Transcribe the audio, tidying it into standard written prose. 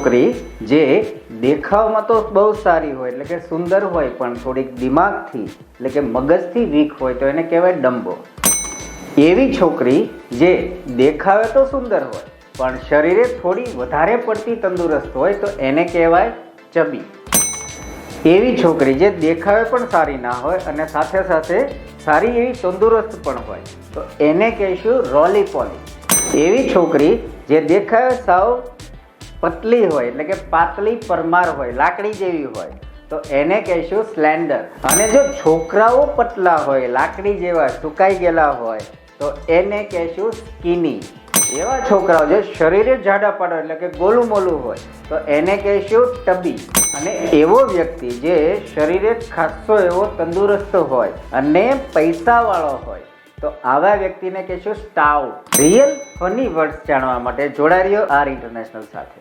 છોકરી જે દેખાવમાં તો બહુ સારી હોય એટલે કે સુંદર હોય પણ થોડીક દિમાગથી એટલે કે મગજથી વીક હોય તો એને કહેવાય ડમ્બો. એવી છોકરી જે દેખાવે તો સુંદર હોય પણ શરીરે થોડી વધારે પડતી તંદુરસ્ત હોય તો એને કહેવાય ચબી. એવી છોકરી જે દેખાવે પણ સારી ના હોય અને સાથે સાથે સારી એવી તંદુરસ્ત પણ હોય તો એને કહીશું રોલી પોલી. એવી છોકરી જે દેખાવે સાવ પતલી હોય એટલે કે પાતળી પરમાર હોય, લાકડી જેવી હોય તો એને કહીશું સ્લેન્ડર. અને જો છોકરાઓ પતલા હોય, લાકડી જેવા સુકાઈ ગયેલા હોય તો એને કહીશું સ્કિની. એવા છોકરાઓ જે શરીરે જાડા પાડો એટલે કે ગોલું મોલું હોય તો એને કહીશું ટબી. અને એવો વ્યક્તિ જે શરીરે ખાસો એવો તંદુરસ્ત હોય અને પૈસાવાળો હોય તો આવા વ્યક્તિને કહીશું સ્ટાઉટ. રિયલ ફની વર્ડ્સ જાણવા માટે જોડાઈ રહ્યો આર ઇન્ટરનેશનલ સાથે.